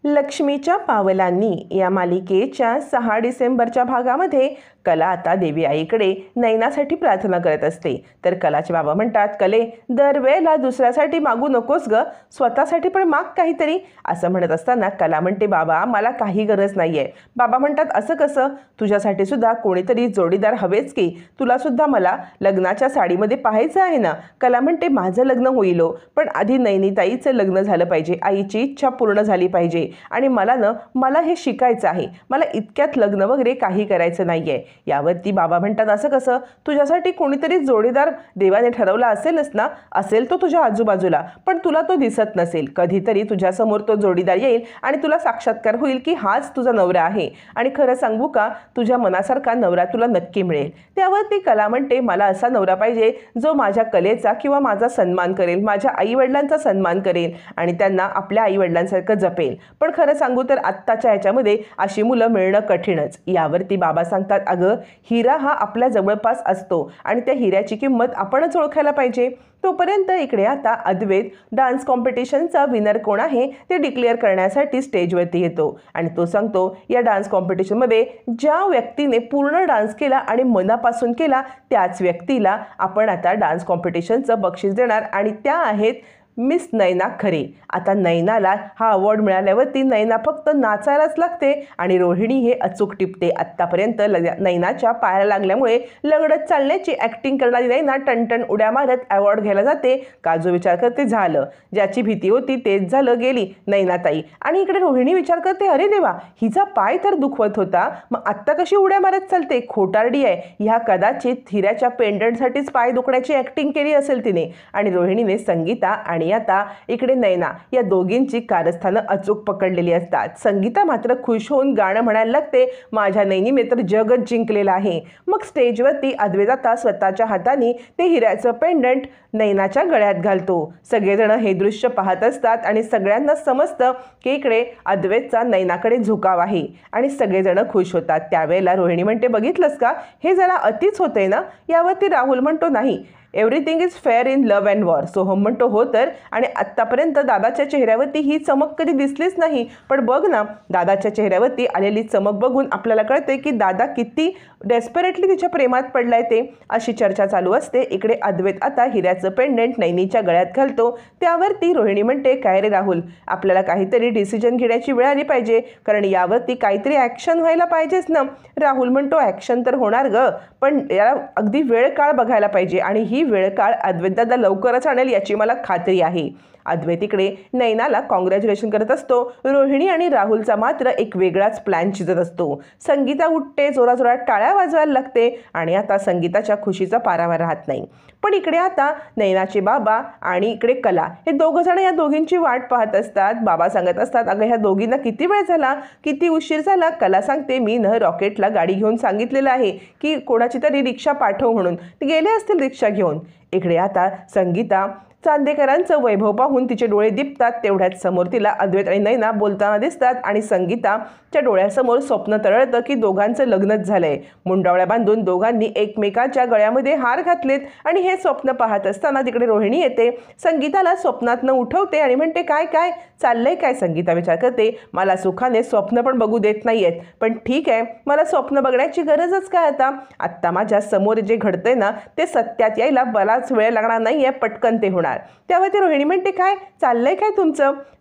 लक्ष्मीच्या पावलांनी या मालिकेच्या 6 डिसेंबरच्या भागामध्ये कला आता देवी आईकडे नैनासाठी प्रार्थना करत असते। तर कलाचे बाबा म्हणतात, कले दरवेळेला दुसऱ्यासाठी मागू नकोस ग, स्वतःसाठी पण माग काहीतरी। असं म्हणत असताना कला म्हणते, बाबा मला काही गरज नाहीये। बाबा म्हणतात, असं कसं, तुझ्यासाठी सुद्धा कोणीतरी जोडीदार हवेच की, तुला सुद्धा मला लग्नाच्या साडीमध्ये पाहायचं आहे ना। कला म्हणते, माझं लग्न होईल पण आधी नैनीताईचं लग्न झालं पाहिजे, आईची इच्छा पूर्ण झाली पाहिजे आणि मला हे शिकायचं आहे, मला इतक्यात लग्न वगैरे काही करायचं नाहीये। यावरती बाबा म्हणतात, असं कसं, तुझ्यासाठी कोणीतरी जोडीदार देवाने ठरवला असेलच ना, असेल तो तुझ्या आजूबाजूला, पण तुला तो दिसत नसेल। कधीतरी तुझ्यासमोर तो जोडीदार येईल आणि तुला साक्षात्कार होईल की हाच तुझा नवरा आहे आणि खरं सांगू का, तुझ्या मनासारखा नवरा तुला नक्की मिळेल। त्यावरती कला म्हणते, मला असा नवरा पाहिजे जो माझ्या कलेचा किंवा माझा सन्मान करेल, माझ्या आईवडिलांचा सन्मान करेल आणि त्यांना आपल्या आईवडिलांसारखं जपेल। पण खरं सांगू तर आत्ताच्या ह्याच्यामध्ये अशी मुलं मिळणं कठीणच। यावरती बाबा सांगतात, अगं हिरा हा आपल्या जवळपास असतो आणि त्या हिऱ्याची किंमत आपणच ओळखायला पाहिजे। तोपर्यंत इकडे आता अद्वैत डान्स कॉम्पिटिशनचा विनर कोण आहे ते डिक्लेअर करण्यासाठी स्टेजवरती येतो आणि तो सांगतो, या डान्स कॉम्पिटिशनमध्ये ज्या व्यक्तीने पूर्ण डान्स केला आणि मनापासून केला त्याच व्यक्तीला आपण आता डान्स कॉम्पिटिशनचं बक्षीस देणार आणि त्या आहेत मिस नैना खरे। आता नैनाला हा अवॉर्ड मिळाल्यावरती नैना फक्त नाचायलाच लागते आणि रोहिणी हे अचूक टिपते। आत्तापर्यंत नैनाच्या पायाला लागल्यामुळे लंगडत चालण्याची ॲक्टिंग करणारी नैना टणटण उड्या मारत अवॉर्ड घ्यायला जाते। काजू विचार करते, झालं ज्याची भीती होती तेच झालं, गेली नैनाताई। आणि इकडे रोहिणी विचार करते, अरे देवा, हिचा पाय तर दुखवत होता, मग आत्ता कशी उड्या मारत चालते, खोटारडी आहे, ह्या कदाचित हिऱ्याच्या पेंडंटसाठीच पाय दुखण्याची ॲक्टिंग केली असेल तिने। आणि रोहिणीने संगीता आणि आता इकडे नैना या दोघींची कारस्थानं अचूक पकडलेली असतात। संगीता मात्र खुश होऊन गाणं म्हणायला लागते, माझ्या नैनीने तर जगच जिंकलेलं आहे। मग स्टेजवरती अद्वैत आता स्वतःच्या हाताने ते हिऱ्याचं पेंडंट नैनाच्या गळ्यात घालतो। सगळेजण हे दृश्य पाहत असतात आणि सगळ्यांना समजतं की इकडे अद्वैतचा नैनाकडे झुकाव आहे आणि सगळेजण खुश होतात। त्यावेळेला रोहिणी म्हणते, बघितलंस का, हे जरा अतिच होतंय ना। यावरती राहुल म्हणतो, नाही, everything is fair in love and war. Soham म्हणतो, हो तर, आणि आत्तापर्यंत दादाच्या चेहऱ्यावरती ही चमक कधी दिसलीच नाही, पण बघ ना, दादाच्या चेहऱ्यावरती आलेली चमक बघून आपल्याला कळते की दादा किती डेस्परेटली तिच्या प्रेमात पडलाय ते। अशी चर्चा चालू असते। इकडे अद्वैत आता हिऱ्याचं पेंडंट नैनीच्या गळ्यात घालतो। त्यावरती रोहिणी म्हणते, काय रे राहुल, आपल्याला काहीतरी डिसिजन घेण्याची वेळ आली पाहिजे, कारण यावरती काहीतरी ॲक्शन व्हायला पाहिजेच ना। राहुल म्हणतो, ॲक्शन तर होणार ग, पण याला अगदी वेळ काळ बघायला पाहिजे आणि ही वेळ काळ अद्वैत दादा लवकरच आणेल याची मला खात्री आहे। अद्वैत इकडे नैनाला कॉंग्रॅच्युलेशन करत असतो। रोहिणी आणि राहुलचा मात्र एक वेगळाच प्लॅन चिजत असतो। संगीता उठते, जोराजोरात टाळ्या वाजवायला लागते आणि आता संगीताच्या खुशीचा पारावर राहत नाही। पण इकडे आता नैनाचे बाबा आणि इकडे कला हे दोघं जण या दोघींची वाट पाहत असतात। बाबा सांगत असतात, अगं ह्या दोघींना किती वेळ झाला, किती उशीर झाला। कला सांगते, मी रॉकेटला गाडी घेऊन सांगितलेलं आहे की कोणाची तरी रिक्षा पाठव म्हणून, ते गेले असतील रिक्षा घेऊन। इकडे आता संगीता चांदेकरांचं वैभव पाहून तिचे डोळे दिपतात। तेवढ्याच समोर तिला अद्वैत आणि नैना बोलताना दिसतात आणि संगीताच्या डोळ्यासमोर स्वप्न तरळतं की दोघांचं लग्नच झालंय। मुंडावळ्या बांधून दोघांनी एकमेकाच्या गळ्यामध्ये हार घातलेत आणि हे स्वप्न पाहत असताना तिकडे रोहिणी येते, संगीताला स्वप्नातनं उठवते आणि म्हणते, काय काय चाललंय काय। संगीता विचार करते, मला सुखाने स्वप्न पण बघू देत नाहीयेत, पण ठीक आहे, मला स्वप्न बघण्याची गरजच काय आत्ता माझ्या समोर जे घडतंय ना ते सत्यात यायला बराच वेळ लागणार नाहीये, पटकन ते होणार। त्यावरती रोहिणी म्हणते, काय चाललंय काय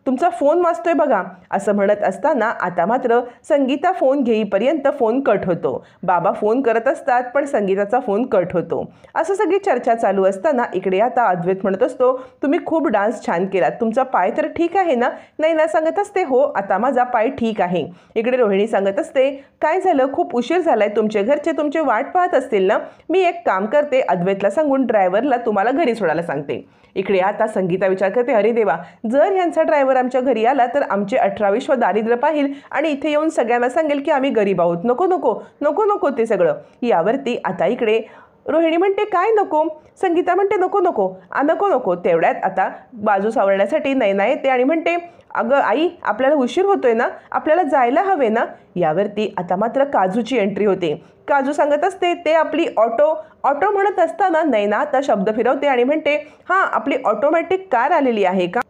तुमचा फोन वाजतोय बघा। असं म्हणत असताना आता मात्र संगीता फोन घेईपर्यंत फोन कट होतो। बाबा फोन करत असतात पण संगीताचा फोन कट होतो। असं सगळी चर्चा चालू असताना इकडे आता अद्वैत म्हणत असतो, तुम्ही खूप डान्स छान केलात, तुमचा पाय तर ठीक आहे ना। नैना सांगत असते, हो आता माझा पाय ठीक आहे। इकडे रोहिणी सांगत असते, काय झालं, खूप उशीर झालाय, तुमचे घरचे तुमचे वाट पाहत असतील ना। मी एक काम करते, अद्वैतला सांगून ड्रायव्हरला तुम्हाला घरी सोडायला सांगते। इकडे आता संगीता विचार करते, अरे देवा, जर ह्यांचा ड्रायव्हर आमच्या घरी आला तर आमचे 18 दारिद्र्य पाहिल आणि इथे येऊन सगळ्यांना सांगेल की आम्ही गरीब आहोत। नको नको नको नको ते सगळं। यावरती आता इकडे रोहिणी म्हणते, काय नको। संगीता म्हणते, नको नको नको नको। तेवढ्यात आता बाजू सावरण्यासाठी नैना येते आणि म्हणते, अगं आई, आपल्याला उशीर होतोय ना, आपल्याला जायला हवे ना। यावरती आता मात्र काजूची एंट्री होते। काजू सांगत असते, ते आपली ऑटो म्हणत असताना नैना आता शब्द फिरवते आणि म्हणते, हां, आपली ऑटोमॅटिक कार आलेली आहे का।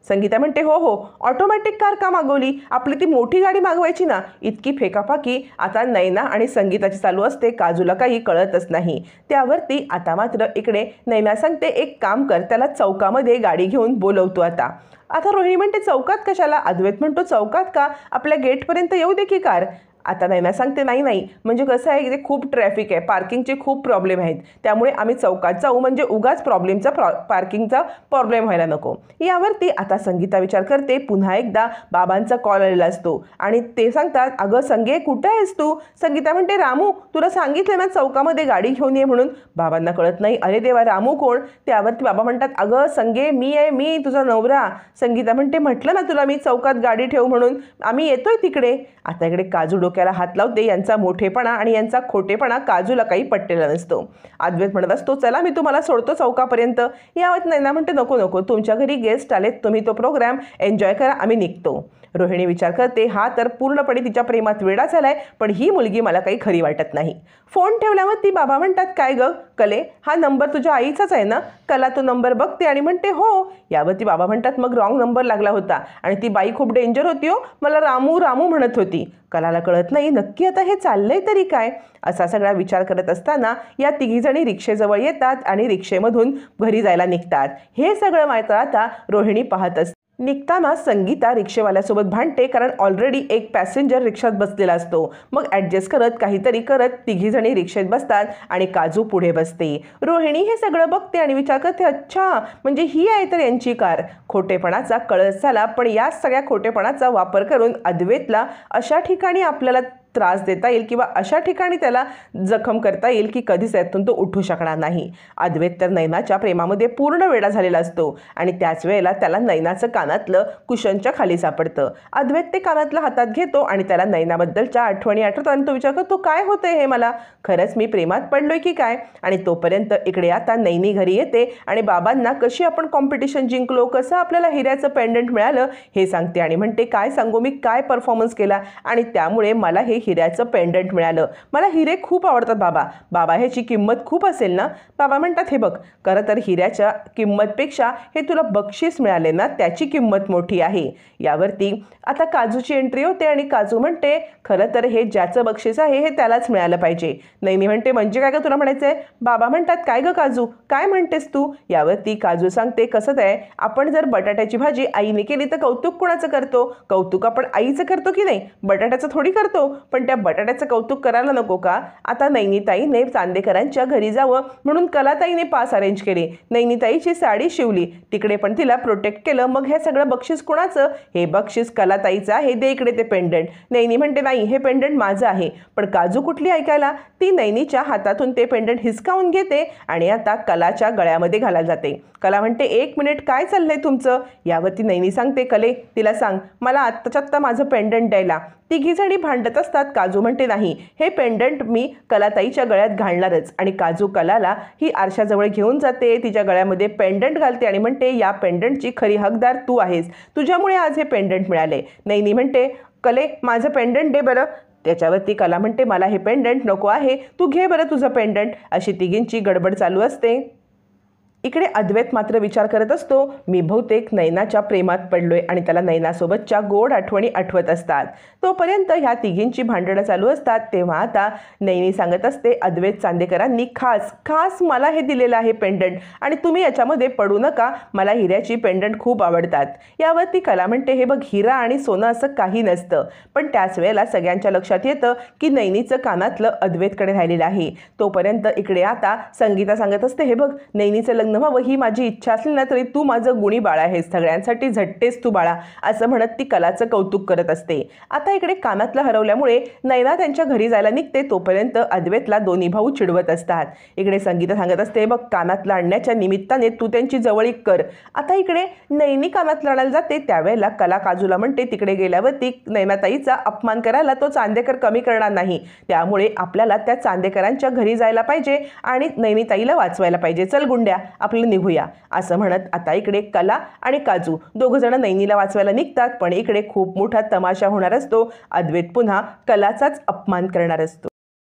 संगीता म्हणते हो हो, ऑटोमॅटिक कार का मागवली, आपली ती मोठी गाडी मागवायची ना. इतकी फेकाफाकी आता नैना आणि संगीताची चालू असते, काजूला काही कळतच नाही. त्यावरती आता मात्र इकडे नैना सांगते एक काम कर, त्याला चौकामध्ये गाडी घेऊन बोलवतो. आता रोहिणी म्हणते चौकात कशाला. अद्वैत म्हणतो चौकात का, आपल्या गेटपर्यंत येऊ दे की कार. आता नैना सांगते नाही म्हणजे कसं आहे इथे खूप ट्रॅफिक आहे, पार्किंगचे खूप प्रॉब्लेम आहेत, त्यामुळे आम्ही चौकात जाऊ म्हणजे उगाच पार्किंगचा प्रॉब्लेम व्हायला नको. यावरती आता संगीता विचार करते, पुन्हा एकदा बाबांचा कॉल आलेला असतो आणि ते सांगतात अगं संगे कुठं आहेस तू. संगीता म्हणते रामू तुला सांगितलं ना चौकामध्ये गाडी घेऊन ये म्हणून. बाबांना कळत नाही, अरे देवा रामू कोण. त्यावरती बाबा म्हणतात अगं संगे मी आहे, मी तुझा नवरा. संगीता म्हणते म्हटलं ना तुला मी चौकात गाडी ठेवू म्हणून, आम्ही येतोय तिकडे. आता इकडे काजू डोक्याला हात लावते, यांचा मोठेपणा आणि यांचा खोटेपणा काजूला काही पटलेला नसतो. अद्वैत म्हणत असतो चला मी तुम्हाला सोडतो चौकापर्यंत. यावत नैना म्हणते नको नको, तुमच्या घरी गेस्ट आलेत, तुम्ही तो प्रोग्राम एन्जॉय करा, आम्ही निघतो. रोहिणी विचार करते हा तर पूर्णपणे तिच्या प्रेमात वेडा झालाय, पण ही मुलगी मला काही खरी वाटत नाही. फोन ठेवल्यावर ती बाबा म्हणतात काय ग कले, हा नंबर तुझ्या आईचाच आहे ना. कला तो नंबर बघते आणि म्हणते हो. यावरती बाबा म्हणतात मग रॉंग नंबर लागला होता आणि ती बाई खूप डेंजर होती हो, मला रामू रामू म्हणत होती. कलाला कळत नाही नक्की आता हे चाललंय तरी काय. असा सगळा विचार करत असताना या तिघीजणी रिक्षेजवळ येतात आणि रिक्षेमधून घरी जायला निघतात. हे सगळं मात्र आता रोहिणी पाहत असते. निघताना संगीता रिक्षेवाल्यासोबत भांडते, कारण ऑलरेडी एक पॅसेंजर रिक्षात बसलेला असतो. मग ॲडजस्ट करत काहीतरी करत तिघीजणी रिक्षेत बसतात आणि काजू पुढे बसते. रोहिणी हे सगळं बघते आणि विचार करते अच्छा म्हणजे ही आहे तर यांची कार. खोटेपणाचा कळस झाला, पण या सगळ्या खोटेपणाचा वापर करून अद्वैतला अशा ठिकाणी आपल्याला त्रास देता येईल किंवा अशा ठिकाणी त्याला जखम करता येईल की कधीच त्यातून तो उठू शकणार नाही. अद्वैत तर नैनाच्या प्रेमामध्ये पूर्ण वेडा झालेला असतो आणि त्याच वेळेला त्याला नैनाचं कानातलं कुशनच्या खाली सापडतं. अद्वैत ते कानातलं हातात घेतो आणि त्याला नैनाबद्दलच्या आठवणी आठवतात आणि तो विचार करतो काय होतंय हे मला, खरंच मी प्रेमात पडलोय की काय. आणि तोपर्यंत इकडे आता नैनी घरी येते आणि बाबांना कशी आपण कॉम्पिटिशन जिंकलो, कसं आपल्याला हिऱ्याचं पेंडंट मिळालं हे सांगते आणि म्हणते काय सांगू मी काय परफॉर्मन्स केला आणि त्यामुळे मला हे हिऱ्याचं पेंडंट मिळालं. मला हिरे खूप आवडतात बाबा, बाबा ह्याची किंमत खूप असेल ना. बाबा म्हणतात हे बघ खरं तर हिऱ्याच्या किंमतपेक्षा हे तुला बक्षीस मिळाले ना त्याची किंमत मोठी आहे. यावरती आता काजूची एंट्री होते आणि काजू म्हणते खरं तर हे ज्याचं बक्षीस आहे हे त्यालाच मिळालं पाहिजे. नैनी म्हणते म्हणजे काय ग तुला म्हणायचं आहे. बाबा म्हणतात काय ग काजू काय म्हणतेस तू. यावरती काजू सांगते कसं आहे आपण जर बटाट्याची भाजी आईने केली तर कौतुक कोणाचं करतो, कौतुक आपण आईचं करतो की नाही, बटाट्याचं थोडी करतो. पण त्या बटाट्याचं कौतुक करायला नको का. आता नैनीताईने चांदेकरांच्या घरी जावं म्हणून कलाताईने पास अरेंज केले, नैनीताईची साडी शिवली, तिकडे पण तिला प्रोटेक्ट केलं. मग हे सगळं बक्षीस कोणाचं, हे बक्षीस कलाताईचं आहे, दे इकडे ते पेंडंट. नैनी म्हणते नाही हे पेंडंट माझं आहे. पण काजू कुठली ऐकायला, ती नैनीच्या हातातून ते पेंडंट हिसकावून घेते आणि आता कलाच्या गळ्यामध्ये घालायला जाते. कला म्हणते एक मिनिट काय चाललंय तुमचं. यावरती नैनी सांगते कले तिला सांग मला आत्ताच्या आत्ता माझं पेंडंट द्यायला. तिघीजणी भांडत असतात. काजू म्हणते नाही हे पेंडंट मी कलाताईच्या गळ्यात घालणारच. आणि काजू कलाला ही आरशाजवळ घेऊन जाते, तिच्या गळ्यामध्ये पेंडंट घालते आणि म्हणते या पेंडंटची खरी हकदार तू आहेस, तुझ्यामुळे आज हे पेंडंट मिळाले. नैनी म्हणते कले माझं पेंडंट दे बरं. त्याच्यावरती कला म्हणते मला हे पेंडंट नको आहे, तू घे बरं तुझं पेंडंट. अशी तिघींची गडबड चालू असते. इकडे अद्वैत मात्र विचार करत असतो मी बहुतेक नैनाच्या प्रेमात पडलोय आणि त्याला नैनासोबतच्या गोड आठवणी आठवत असतात. तोपर्यंत ह्या तिघींची भांडणं चालू असतात. तेव्हा आता नैनी सांगत असते अद्वैत चांदेकरांनी खास मला हे दिलेलं आहे पेंडंट आणि तुम्ही याच्यामध्ये पडू नका, मला हिऱ्याची पेंडंट खूप आवडतात. यावरती कला म्हणते हे बघ हिरा आणि सोनं असं काही नसतं. पण त्याच वेळेला सगळ्यांच्या लक्षात येतं की नैनीचं कानातलं अद्वैतकडे राहिलेलं आहे. तोपर्यंत इकडे आता संगीता सांगत असते हे बघ नैनीचं लग्न व्हावं ही माझी इच्छा असली ना तरी तू माझं गुणी बाळा आहेस, सगळ्यांसाठी झटतेस तू बाळा, असं म्हणत ती कलाचं कौतुक करत असते. आता इकडे कानातलं हरवल्यामुळे नैना त्यांच्या घरी जायला निघते. तोपर्यंत अद्वैतला दोन्ही भाऊ चिडवत असतात. इकडे संगीता सांगत असते बघ कानातलं आणण्याच्या निमित्ताने तू त्यांची जवळीक कर. आता इकडे नैनी कानातलं आणायला जाते. त्यावेळेला कला काजूला म्हणते तिकडे गेल्यावरती नैनाताईचा अपमान करायला तो चांदेकर कमी करणार नाही, त्यामुळे आपल्याला त्या चांदेकरांच्या घरी जायला पाहिजे आणि नैनीताईला वाचवायला पाहिजे, चल गुंड्या आपलं निघूया, असं म्हणत आता इकडे कला आणि काजू दोघं जण नैनीला वाचवायला निघतात. पण इकडे खूप मोठा तमाशा होणार असतो. अद्वैत पुन्हा कलाचाच अपमान करणार असतो.